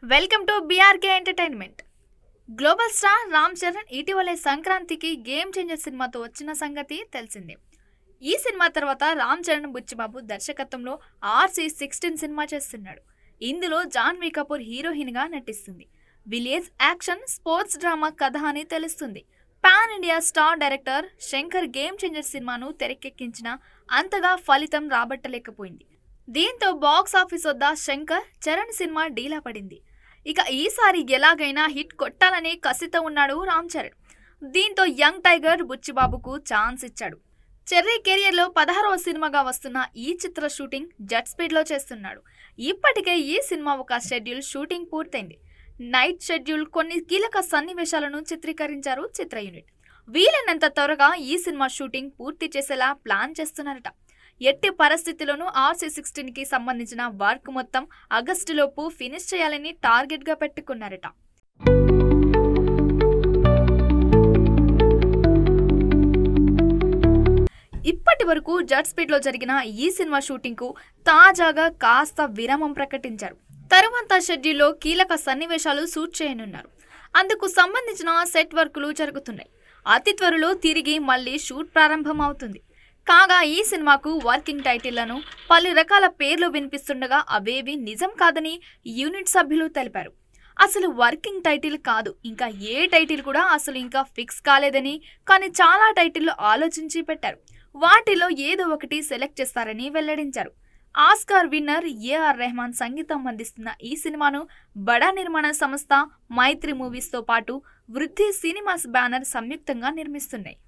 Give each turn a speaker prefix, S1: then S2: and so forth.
S1: Welcome to BRK entertainment. Global star Ram Charan ఇటీవలే సంక్రాంతికి game changer సినిమాతో వచ్చిన సంగతి తెలిసిందే. ఈ సినిమా తర్వాత రామ్ చరణ్ బుచ్చిబాబు దర్శకత్వంలో RC16 సినిమా చేస్తున్నాడు. ఇందులో జాన్వీ కపూర్ హీరోయిన్ గా నటిస్తుంది. విలేజ్ యాక్షన్ స్పోర్ట్స్ డ్రామా కథ అని తెలుస్తుంది. Pan India star director Shankar game changer సినిమాను తెరకెక్కించిన అంతగా ఫలితం రాబట్టలేకపోయింది. దీంతో బాక్స్ ఆఫీస్ వద్ద శంకర్ చరణ్ సినిమా డీలా పడింది. ఇక ఈసారి ఎలాగైనా హిట్ కొట్టాలని కసితో ఉన్నాడు రామ్ చరణ్. దీంతో యంగ్ టైగర్ బుచ్చిబాబుకు ఛాన్స్ ఇచ్చాడు. చెర్రీ కెరియర్లో 16వ సినిమాగా వస్తున్న ఈ చిత్ర షూటింగ్ జెట్ స్పీడ్లో చేస్తున్నాడు. ఇప్పటికే ఈ సినిమా ఒక షెడ్యూల్ షూటింగ్ పూర్తయింది. నైట్ షెడ్యూల్ కొన్ని కీలక సన్నివేశాలను చిత్రీకరించారు చిత్ర యూనిట్. వీలైనంత త్వరగా ఈ సినిమా షూటింగ్ పూర్తి చేసేలా ప్లాన్ చేస్తున్నారట. ఎట్టి పరిస్థితుల్లోనూ RC16కి సంబంధించిన వర్క్ మొత్తం ఆగస్టులోపు ఫినిష్ చేయాలని టార్గెట్గా పెట్టుకున్నారట. ఇప్పటి వరకు జెట్ స్పీడ్లో జరిగిన ఈ సినిమా షూటింగ్కు తాజాగా కాస్త విరామం ప్రకటించారు. తరువాత షెడ్యూల్లో కీలక సన్నివేశాలు షూట్ చేయనున్నారు. అందుకు సంబంధించిన సెట్ వర్కులు జరుగుతున్నాయి. అతి త్వరలో తిరిగి మళ్ళీ షూట్ ప్రారంభం అవుతుంది. కాగా ఈ సినిమాకు వర్కింగ్ టైటిళ్లను పలు రకాల పేర్లు వినిపిస్తుండగా అవేవి నిజం కాదని యూనిట్ సభ్యులు తెలిపారు. అసలు వర్కింగ్ టైటిల్ కాదు, ఇంకా ఏ టైటిల్ కూడా అసలు ఇంకా ఫిక్స్ కాలేదని, కానీ చాలా టైటిళ్లు ఆలోచించి పెట్టారు. వాటిలో ఏదో ఒకటి సెలెక్ట్ చేస్తారని వెల్లడించారు. ఆస్కార్ విన్నర్ AR రెహమాన్ సంగీతం అందిస్తున్న ఈ సినిమాను బడా నిర్మాణ సంస్థ మైత్రి మూవీస్తో పాటు వృద్ధి సినిమాస్ బ్యానర్ సంయుక్తంగా నిర్మిస్తున్నాయి.